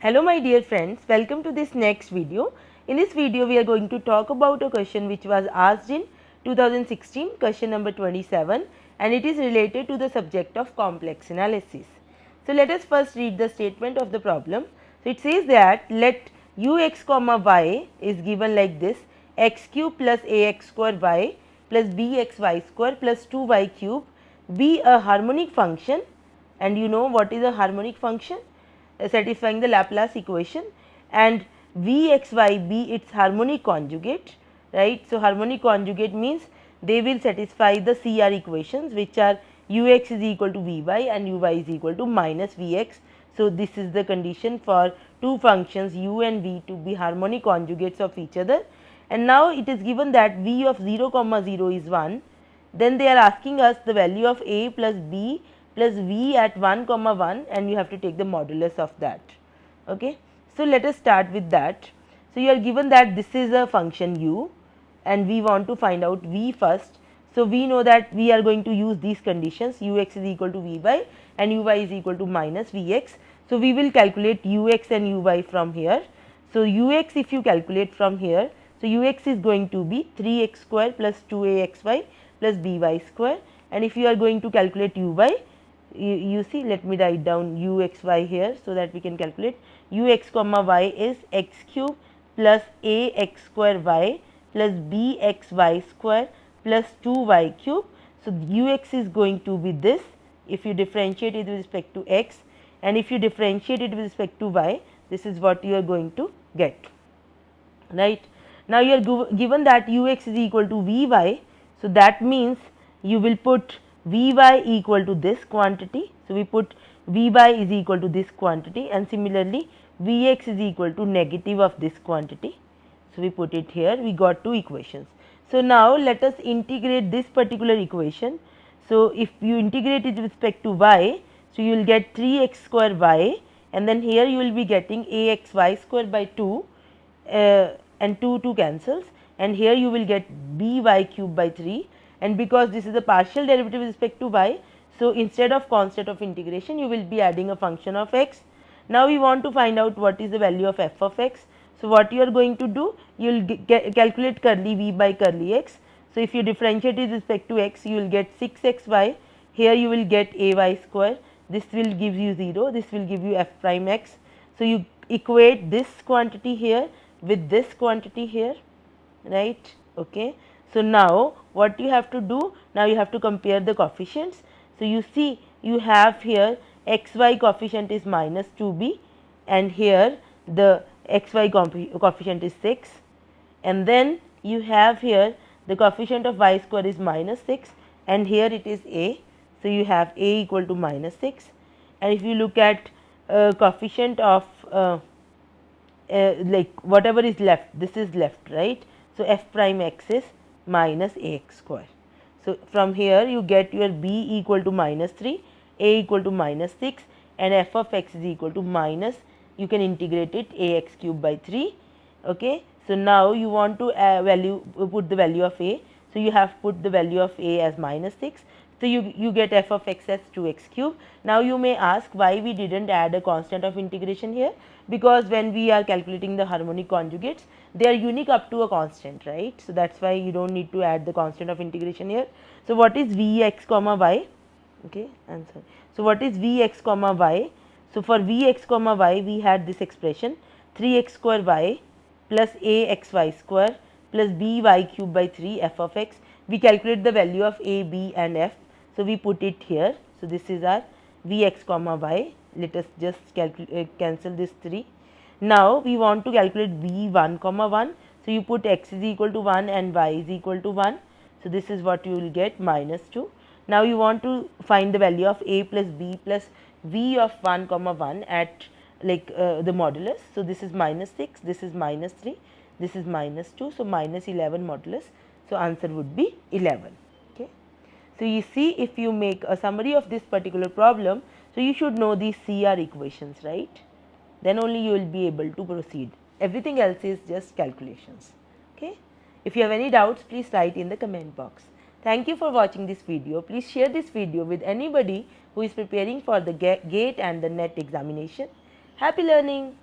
Hello my dear friends, welcome to this next video. In this video we are going to talk about a question which was asked in 2016, question number 27, and it is related to the subject of complex analysis. So let us first read the statement of the problem. So it says that let ux comma y is given like this: x cube plus ax square y plus bxy square plus 2y cube be a harmonic function. And you know what is a harmonic function? Satisfying the Laplace equation, and Vxy be its harmonic conjugate, right. So, harmonic conjugate means they will satisfy the CR equations, which are Ux is equal to Vy and Uy is equal to minus Vx. So, this is the condition for two functions u and v to be harmonic conjugates of each other. And now it is given that v of 0 comma 0 is 1. Then they are asking us the value of a plus b plus v at 1 comma 1, and you have to take the modulus of that. Okay. So, let us start with that. So, you are given that this is a function u and we want to find out v first. So, we know that we are going to use these conditions: ux is equal to vy and uy is equal to minus vx. So, we will calculate ux and uy from here. So, ux if you calculate from here, so ux is going to be 3x square plus 2axy plus by square, and if you are going to calculate uy, you see, let me write down uxy here so that we can calculate. Ux comma y is x cube plus ax square y plus bxy square plus 2y cube. So, ux is going to be this if you differentiate it with respect to x, and if you differentiate it with respect to y, this is what you are going to get, right. Now, you are given that ux is equal to vy. So, that means you will put vy equal to this quantity. So, we put vy is equal to this quantity, and similarly vx is equal to negative of this quantity. So, we put it here, we got two equations. So, now let us integrate this particular equation. So, if you integrate it with respect to y, so you will get 3x square y, and then here you will be getting axy square by 2, and 2 cancels, and here you will get by cube by 3, and because this is a partial derivative with respect to y, so instead of constant of integration you will be adding a function of x. Now, we want to find out what is the value of f of x. So, what you are going to do, you will calculate curly v by curly x. So, if you differentiate it with respect to x, you will get 6xy, here you will get ay square, this will give you 0, this will give you f prime x. So, you equate this quantity here with this quantity here, right. Okay. So, now what you have to do, now you have to compare the coefficients. So, you see you have here xy coefficient is minus 2b, and here the xy coefficient is 6, and then you have here the coefficient of y square is minus 6, and here it is a. So, you have a equal to minus 6, and if you look at coefficient of like whatever is left, this is left, right. So, f prime x is minus ax square. So, from here you get your b equal to minus 3, a equal to minus 6, and f of x is equal to minus, you can integrate it, ax cube by 3. Okay. So, now you want to put the value of a. So, you have put the value of a as minus 6. So, you get f of x as 2x cube. Now, you may ask why we did not add a constant of integration here, because when we are calculating the harmonic conjugates, they are unique up to a constant, right. So, that is why you do not need to add the constant of integration here. So, what is Vx comma y? Okay, answer. So, what is Vx comma y? So, for Vx comma y, we had this expression 3x square y plus axy square plus by cube by 3 f of x. We calculate the value of a, b and f. So, we put it here. So, this is our Vx comma y. Let us just cancel this 3. Now, we want to calculate v1 comma 1. So, you put x is equal to 1 and y is equal to 1. So, this is what you will get, minus 2. Now, you want to find the value of a plus b plus v of 1 comma 1 at like the modulus. So, this is minus 6, this is minus 3, this is minus 2. So, minus 11 modulus. So, answer would be 11. Okay. So, you see, if you make a summary of this particular problem, so you should know these CR equations, right. Then only you will be able to proceed. Everything else is just calculations. Okay. If you have any doubts, please write in the comment box. Thank you for watching this video. Please share this video with anybody who is preparing for the GATE and the NET examination. Happy learning!